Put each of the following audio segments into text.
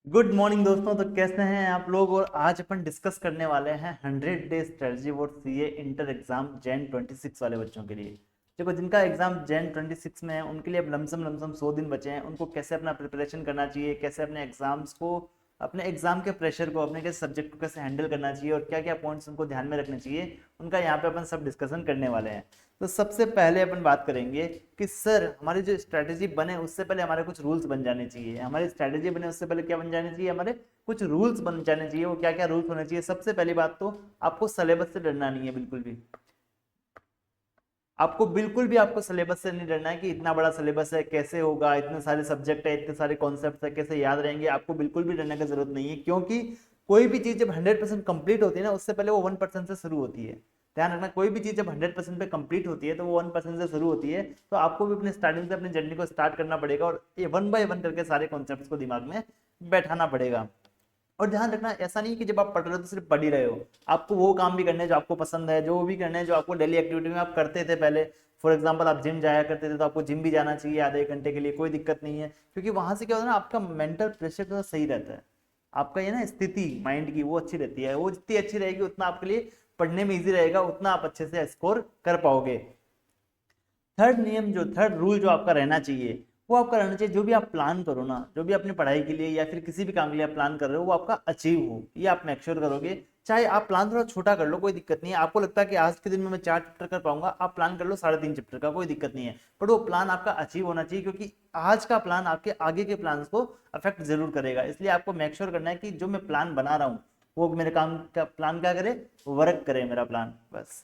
Good morning दोस्तों। तो कैसे हैं आप लोग। और आज अपन डिस्कस करने वाले हैं 100 day strategy for CA inter exam Jain 26 वाले बच्चों के लिए। देखो, जिनका एग्जाम जैन 26 में है उनके लिए अब लमसम लमसम 100 दिन बचे हैं। उनको कैसे अपना प्रिपरेशन करना चाहिए, कैसे अपने एग्जाम्स को, अपने एग्जाम के प्रेशर को, अपने कैसे सब्जेक्ट को कैसे हैंडल करना चाहिए और क्या क्या पॉइंट्स उनको ध्यान में रखने चाहिए, उनका यहाँ पे अपन सब डिस्कशन करने वाले हैं। तो सबसे पहले अपन बात करेंगे कि सर हमारी जो स्ट्रैटेजी बने उससे पहले हमारे कुछ रूल्स बन जाने चाहिए। हमारी स्ट्रैटेजी बने उससे पहले क्या बन जाने चाहिए, हमारे कुछ रूल्स बन जाने चाहिए। वो क्या क्या रूल्स होने चाहिए। सबसे पहली बात तो आपको सिलेबस से डरना नहीं है, बिल्कुल भी। आपको बिल्कुल भी आपको सिलेबस से नहीं डरना है कि इतना बड़ा सिलेबस है, कैसे होगा, इतने सारे सब्जेक्ट है, इतने सारे कॉन्सेप्ट है, कैसे याद रहेंगे। आपको बिल्कुल भी डरने की जरूरत नहीं है, क्योंकि कोई भी चीज जब 100% कंप्लीट होती है ना, उससे पहले वो 1% से शुरू होती है। ध्यान रखना, कोई भी चीज जब 100% पे कंप्लीट होती है तो वो 1% से शुरू होती है। तो आपको भी अपने स्टार्टिंग से अपनी जर्नी को स्टार्ट करना पड़ेगा और ये 1 बाय 1 करके सारे कॉन्सेप्ट को दिमाग में बैठाना पड़ेगा। और ध्यान रखना, ऐसा नहीं कि जब आप पढ़ रहे हो तो सिर्फ पढ़ ही रहे हो। आपको वो काम भी करने हैं जो आपको पसंद है, जो भी करने हैं जो आपको डेली एक्टिविटी में आप करते थे पहले। फॉर एग्जाम्पल, आप जिम जाया करते थे तो आपको जिम भी जाना चाहिए आधे एक घंटे के लिए, कोई दिक्कत नहीं है। क्योंकि वहां से क्या होता है ना, आपका मेंटल प्रेशर थोड़ा सही रहता है। आपका ये ना स्थिति माइंड की वो अच्छी रहती है। वो जितनी अच्छी रहेगी उतना आपके लिए पढ़ने में ईजी रहेगा, उतना आप अच्छे से स्कोर कर पाओगे। थर्ड रूल जो आपका रहना चाहिए, वो आपका रहना चाहिए, जो भी आप प्लान करो ना, जो भी अपनी पढ़ाई के लिए या फिर किसी भी काम के लिए आप प्लान कर रहे हो, वो आपका अचीव हो, ये आप मेक श्योर करोगे। चाहे आप प्लान थोड़ा छोटा कर लो, कोई दिक्कत नहीं है। आपको लगता है कि आज के दिन में मैं 4 चैप्टर कर पाऊंगा, आप प्लान कर लो 3.5 चैप्टर का, कोई दिक्कत नहीं है। पर वो प्लान आपका अचीव होना चाहिए, क्योंकि आज का प्लान आपके आगे के प्लान को अफेक्ट जरूर करेगा। इसलिए आपको मेक श्योर करना है कि जो मैं प्लान बना रहा हूँ वो मेरे काम का प्लान क्या करे, वर्क करे मेरा प्लान, बस।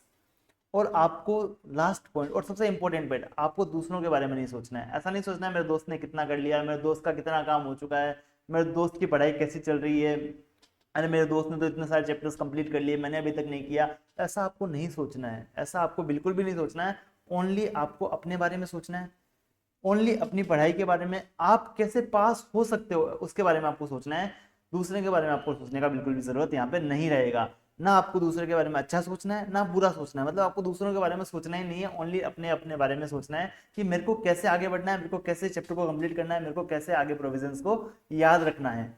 और आपको लास्ट पॉइंट और सबसे इंपॉर्टेंट पॉइंट, आपको दूसरों के बारे में नहीं सोचना है। ऐसा नहीं सोचना है मेरे दोस्त ने कितना कर लिया, मेरे दोस्त का कितना काम हो चुका है, मेरे दोस्त की पढ़ाई कैसी चल रही है, अरे मेरे दोस्त ने तो इतने सारे चैप्टर्स कंप्लीट कर लिए, मैंने अभी तक नहीं किया। ऐसा आपको नहीं सोचना है, ऐसा आपको बिल्कुल भी नहीं सोचना है। ओनली आपको अपने बारे में सोचना है। ओनली अपनी पढ़ाई के बारे में, आप कैसे पास हो सकते हो उसके बारे में आपको सोचना है। दूसरे के बारे में आपको सोचने का बिल्कुल भी जरूरत यहाँ पे नहीं रहेगा। ना आपको दूसरे के बारे में अच्छा सोचना है ना बुरा सोचना है, मतलब आपको दूसरों के बारे में सोचना ही नहीं है। ओनली अपने अपने बारे में सोचना है कि मेरे को कैसे आगे बढ़ना है, मेरे को कैसे चैप्टर को कंप्लीट करना है, मेरे को कैसे आगे प्रोविजंस को याद रखना है।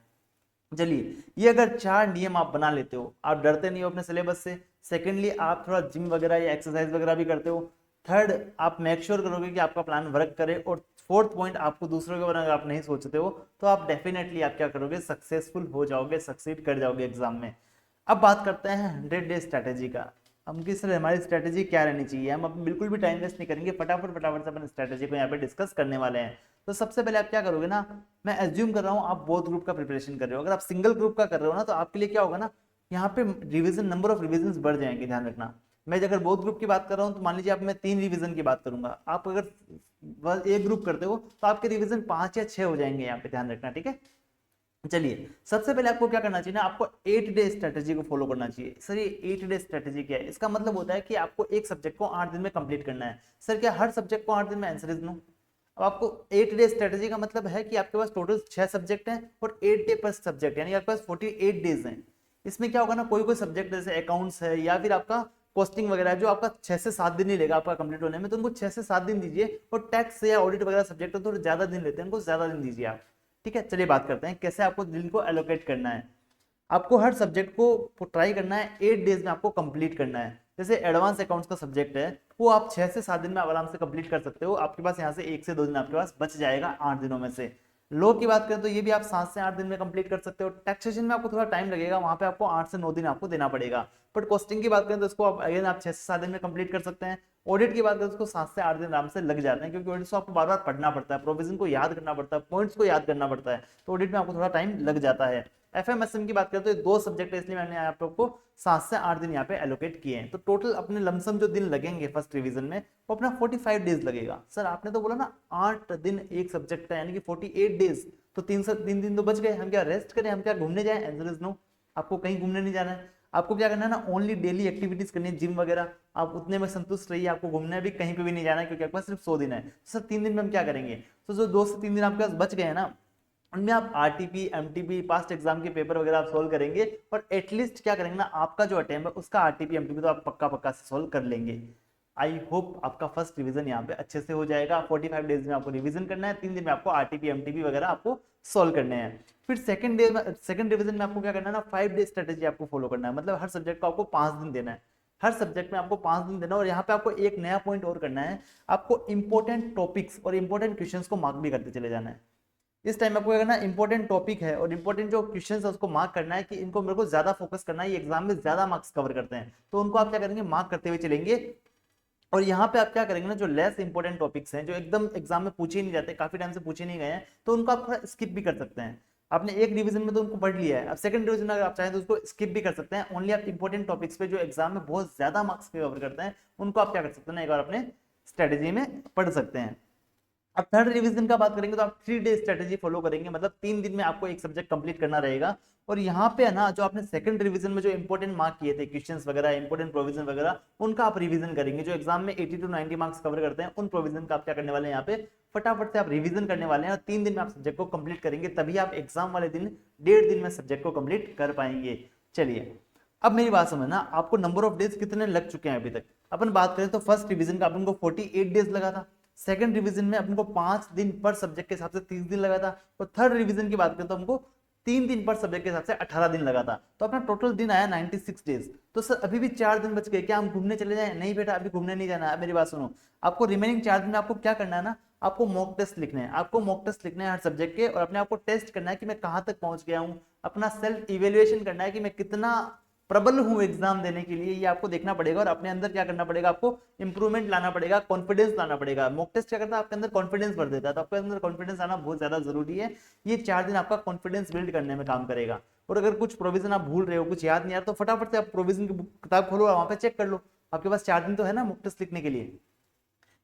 चलिए, ये अगर 4 नियम आप बना लेते हो, आप डरते नहीं हो अपने सिलेबस से। सेकेंडली, आप थोड़ा जिम वगैरह या एक्सरसाइज वगैरह भी करते हो। थर्ड, आप मेक श्योर करोगे कि आपका प्लान वर्क करे। और फोर्थ पॉइंट, आपको दूसरों के बारे में आप नहीं सोचते हो, तो आप डेफिनेटली आप क्या करोगे, सक्सेसफुल हो जाओगे, सक्सीड कर जाओगे एग्जाम में। अब बात करते हैं 100 डे स्ट्रैटेजी का। हम किस तरह, हमारी स्ट्रैटेजी क्या रहनी चाहिए। हम अब बिल्कुल भी टाइम वेस्ट नहीं करेंगे, फटाफट फटाफट से अपन स्ट्रैटेजी को यहाँ पे डिस्कस करने वाले हैं। तो सबसे पहले आप क्या करोगे ना, मैं एज्यूम कर रहा हूँ आप बोथ ग्रुप का प्रिपरेशन कर रहे हो। अगर आप सिंगल ग्रुप का कर रहे हो ना, तो आपके लिए क्या होगा ना, यहाँ पे रिवीजन, नंबर ऑफ रिवीजन बढ़ जाएंगे। ध्यान रखना, मैं अगर बोथ ग्रुप की बात कर रहा हूँ तो मान लीजिए आप, मैं 3 रिवीजन की बात करूंगा, आप अगर बस एक ग्रुप करते हो तो आपके रिवीजन 5 या 6 हो जाएंगे यहाँ पे। ध्यान रखना, ठीक है। चलिए, सबसे पहले आपको क्या करना चाहिए ना, आपको 8 डे स्ट्रेटेजी को फॉलो करना चाहिए। सर ये 8 डे स्ट्रेटेजी क्या है, इसका मतलब होता है कि आपको एक सब्जेक्ट को 8 दिन में कंप्लीट करना है। सर क्या हर सब्जेक्ट को 8 दिन में आंसर दूं? अब आपको 8 डे स्ट्रेटेजी का मतलब है कि आपके पास टोटल 6 सब्जेक्ट हैं और 8 डे पर सब्जेक्ट, यानी आपके पास 48 डेज हैं। इसमें क्या होगा ना, कोई कोई सब्जेक्ट जैसे अकाउंट्स है या फिर आपका कॉस्टिंग वगैरह है, जो आपका 6 से 7 दिन ही लेगा आपका कंप्लीट होने में, तो उनको 6 से 7 दिन दीजिए। और टैक्स या ऑडिट वगैरह सब्जेक्ट थोड़े ज्यादा दिन लेते हैं, उनको ज्यादा दिन दीजिए आप। ठीक है, चलिए बात करते हैं कैसे आपको दिन को एलोकेट करना है। आपको हर सब्जेक्ट को ट्राई करना है 8 डेज में आपको कंप्लीट करना है। जैसे एडवांस अकाउंट्स का सब्जेक्ट है, वो आप 6 से 7 दिन में आराम से कंप्लीट कर सकते हो। आपके पास यहाँ से 1 से 2 दिन आपके पास बच जाएगा 8 दिनों में से। लो की बात करें तो ये भी आप 7 से 8 दिन में कंप्लीट कर सकते हो। टैक्सेशन में आपको थोड़ा टाइम लगेगा, वहां पे आपको 8 से 9 दिन आपको देना पड़ेगा। बट कॉस्टिंग की बात करें तो इसको आप अगेन आप 6 से 7 दिन में कंप्लीट कर सकते हैं। ऑडिट की बात करें तो उसको 7 से 8 दिन आराम से लग जाते हैं, क्योंकि ऑडिट को आपको बार बार पढ़ना पड़ता है, प्रोविजन को याद करना पड़ता है, पॉइंट्स को याद करना पड़ता है, तो ऑडिट में आपको थोड़ा टाइम लग जाता है। एफएमएसएम की बात करें तो ये 2 सब्जेक्ट है, इसलिए मैंने आप लोग को 7 से 8 दिन यहाँ पे एलोकेट किए हैं। तो टोटल अपने लमसम जो दिन लगेंगे फर्स्ट रिवीजन में, वो अपना 45 डेज लगेगा। सर आपने तो बोला ना 8 दिन एक सब्जेक्ट का, यानी कि 48 डेज, तो 3 दिन तो बच गए। हम क्या रेस्ट करें, हम क्या घूमने जाए? Answer is no. आपको कहीं घूमने नहीं जाना है। आपको क्या करना है ना, ओनली डेली एक्टिविटीज करनी है, जिम वगैरह, आप उतने में संतुष्ट रहिए। आपको घूमने भी कहीं पे भी नहीं जाना है, क्योंकि आपके पास सिर्फ 100 दिन है। सर 3 दिन में हम क्या करेंगे? तो जो 2 से 3 दिन आपके पास बच गए हैं ना, उनमें आप आरटीपी, एमटीपी, पास्ट एग्जाम के पेपर वगैरह आप सोल्व करेंगे। और एटलीस्ट क्या करेंगे ना, आपका जो अटेम्प्ट है उसका आरटीपी एमटीपी तो आप पक्का पक्का से सोल्व कर लेंगे। आई होप आपका फर्स्ट रिवीजन यहाँ पे अच्छे से हो जाएगा। 45 डेज में आपको रिवीजन करना है, 3 दिन में आपको आरटीपी एमटीपी वगैरह आपको सोल्व करने हैं। फिर सेकंड डिवीजन में आपको क्या करना है ना, 5 डे स्ट्रेटेजी आपको फॉलो करना है, मतलब हर सब्जेक्ट को आपको 5 दिन देना है, हर सब्जेक्ट में आपको 5 दिन देना है। और यहाँ पे आपको एक नया पॉइंट और करना है, आपको इंपॉर्टेंट टॉपिक्स और इंपॉर्टेंट क्वेश्चंस को मार्क भी करते चले जाना है। इस टाइम आपको क्या करना है, इंपॉर्टेंट टॉपिक है और इंपॉर्टेंट जो क्वेश्चंस है उसको मार्क करना है कि इनको मेरे को ज्यादा फोकस करना है, ये एग्जाम में ज्यादा मार्क्स कवर करते हैं, तो उनको आप क्या करेंगे, मार्क करते हुए चलेंगे। और यहाँ पे आप क्या करेंगे ना, जो लेस इंपॉर्टेंट टॉपिक्स हैं, जो एकदम एग्जाम में पूछे नहीं जाते, काफी टाइम से पूछे नहीं गए हैं, तो उनको आप थोड़ा स्किप भी कर सकते हैं। आपने एक डिवीजन में तो उनको पढ़ लिया है, अब सेकंड डिवीजन में अगर आप चाहें तो उसको स्किप भी कर सकते हैं। ओनली आप इंपॉर्टेंट टॉपिक्स पे जो एग्जाम में बहुत ज्यादा मार्क्स कवर करते हैं, उनको आप क्या कर सकते हैं ना, एक बार अपने स्ट्रेटेजी में पढ़ सकते हैं। अब थर्ड रिवीजन का बात करेंगे तो आप 3 डे स्ट्रेटेजी फॉलो करेंगे, मतलब 3 दिन में आपको एक सब्जेक्ट कंप्लीट करना रहेगा। और यहाँ पे है ना, जो आपने सेकंड रिवीजन में जो इंपॉर्टेंट मार्क किए थे, क्वेश्चंस वगैरह, इंपॉर्टेंट प्रोविजन वगैरह, उनका आप रिवीजन करेंगे। जो एग्जाम में 80 to 90 मार्क्स कवर करते हैं, उन प्रोविजन का आप क्या करने वाले हैं, यहाँ पे फटाफट से आप रिवीजन करने वाले हैं, और 3 दिन में आप सब्जेक्ट को कंप्लीट करेंगे, तभी आप एग्जाम वाले दिन 1.5 दिन में सब्जेक्ट को कंप्लीट कर पाएंगे। चलिए अब मेरी बात समझना, आपको नंबर ऑफ डेज कितने लग चुके हैं अभी तक। अपन बात करें तो फर्स्ट रिवीजन का अपन को 48 डेज लगा था, सेकंड रिवीजन में अपन को 5 दिन पर सब्जेक्ट के हिसाब से 30 दिन लगा था, और थर्ड रिवीजन की बात करें तो हमको 3 दिन पर सब्जेक्ट के हिसाब से 18 दिन लगा था, तो अपना टोटल दिन आया 96 डेज। तो सर अभी भी 4 दिन बच गए, क्या हम घूमने चले जाएं? नहीं बेटा, अभी घूमने नहीं जाना है। मेरी बात सुनो, आपको रिमेनिंग 4 दिन में आपको क्या करना है ना, आपको मॉक टेस्ट लिखने हैं, आपको मॉक टेस्ट लिखने हैं हर सब्जेक्ट के, और अपने आपको टेस्ट करना है कि मैं कहाँ तक पहुंच गया हूँ, अपना सेल्फ इवेल्युएशन करना है कि मैं कितना प्रबल हूं एग्जाम देने के लिए, ये आपको देखना पड़ेगा। और अपने अंदर क्या करना पड़ेगा, आपको इंप्रूवमेंट लाना पड़ेगा, कॉन्फिडेंस लाना पड़ेगा। मॉक टेस्ट क्या करता है, आपके अंदर कॉन्फिडेंस भर देता है, तो आपके अंदर कॉन्फिडेंस आना बहुत ज्यादा जरूरी है। ये 4 दिन आपका कॉन्फिडेंस बिल्ड करने में काम करेगा। और अगर कुछ प्रोविजन आप भूल रहे हो, कुछ याद नहीं आ रहा, तो फटाफट से आप प्रोविजन की किताब खोलो, वहां पे चेक कर लो, आपके पास 4 दिन तो है ना मॉक टेस्ट लिखने के लिए।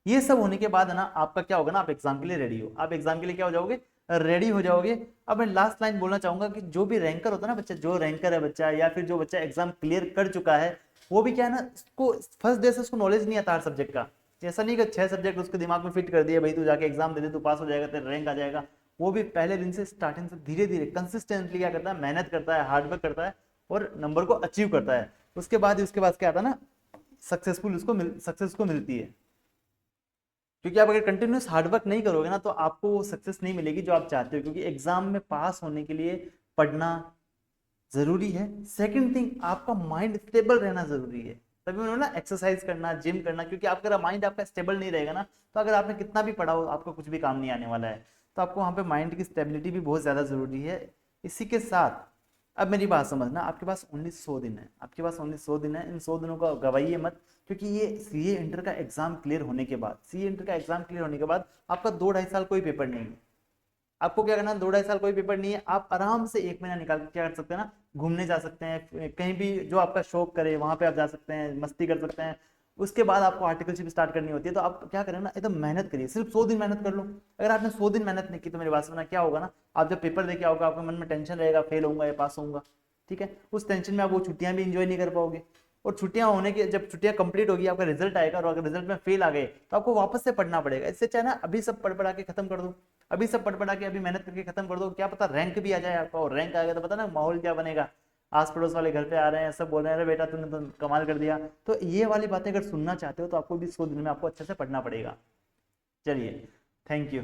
ये सब होने के बाद है ना, आपका क्या होगा ना, आप एग्जाम के लिए रेडी हो, आप एग्जाम के लिए क्या हो जाओगे, रेडी हो जाओगे। अब मैं लास्ट लाइन बोलना चाहूंगा कि जो भी रैंकर होता है ना बच्चा, जो रैंकर है बच्चा, या फिर जो बच्चा एग्जाम क्लियर कर चुका है, वो भी क्या है ना, उसको फर्स्ट डे से उसको नॉलेज नहीं आता हर सब्जेक्ट का। ऐसा नहीं कि 6 सब्जेक्ट उसके दिमाग में फिट कर दिए, भाई तू जाके एग्जाम दे दे, तू पास हो जाएगा, तेरा रैंक आ जाएगा। वो भी पहले दिन से स्टार्टिंग से धीरे धीरे कंसिस्टेंटली क्या करता है, मेहनत करता है, हार्डवर्क करता है, और नंबर को अचीव करता है। उसके बाद क्या आता है ना, सक्सेस को मिलती है। क्योंकि आप अगर कंटिन्यूस हार्डवर्क नहीं करोगे ना, तो आपको वो सक्सेस नहीं मिलेगी जो आप चाहते हो। क्योंकि एग्जाम में पास होने के लिए पढ़ना जरूरी है, सेकंड थिंग आपका माइंड स्टेबल रहना जरूरी है। तभी उन्होंने ना एक्सरसाइज करना, जिम करना, क्योंकि आपका माइंड आपका स्टेबल नहीं रहेगा ना, तो अगर आपने कितना भी पढ़ा हो, आपको कुछ भी काम नहीं आने वाला है। तो आपको वहाँ पे माइंड की स्टेबिलिटी भी बहुत ज़्यादा जरूरी है। इसी के साथ अब मेरी बात समझना, आपके पास ओनली 100 दिन है, आपके पास ओनली 100 दिन है। इन 100 दिनों का गवाइए मत, क्योंकि ये सीए इंटर का एग्जाम क्लियर होने के बाद, सीए इंटर का एग्जाम क्लियर होने के बाद आपका 2-2.5 साल कोई पेपर नहीं है। आपको क्या करना है, 2-2.5 साल कोई पेपर नहीं है, आप आराम से 1 महीना निकाल के क्या कर सकते हैं ना, घूमने जा सकते हैं, कहीं भी जो आपका शौक करे वहां पे आप जा सकते हैं, मस्ती कर सकते हैं। उसके बाद आपको आर्टिकलशिप स्टार्ट करनी होती है, तो आप क्या करें ना, एकदम मेहनत करिए, सिर्फ 100 दिन मेहनत कर लो। अगर आपने 100 दिन मेहनत नहीं की, तो मेरी बात सुनना, क्या होगा ना, आप जब पेपर देके आओगे, आपके मन में टेंशन रहेगा, फेल होऊंगा या पास होऊंगा, ठीक है। उस टेंशन में आप वो छुट्टियां भी इंजॉय नहीं कर पाओगे। और छुट्टियां होने के, जब छुट्टियां कंप्लीट होगी, आपका रिजल्ट आएगा, और अगर रिजल्ट में फेल आ गए, तो आपको वापस से पढ़ना पड़ेगा। इससे चाहे ना अभी सब पढ़ पढ़ा के खत्म कर दो, अभी सब पढ़ पढ़ा के अभी मेहनत करके खत्म कर दो, क्या पता रैंक भी आ जाए आपका। और रैंक आ गया तो पता ना माहौल क्या बनेगा, आस पड़ोस वाले घर पे आ रहे हैं, सब बोल रहे हैं, अरे बेटा तूने तो कमाल कर दिया। तो ये वाली बातें अगर सुनना चाहते हो, तो आपको भी 100 दिन में आपको अच्छे से पढ़ना पड़ेगा। चलिए, थैंक यू।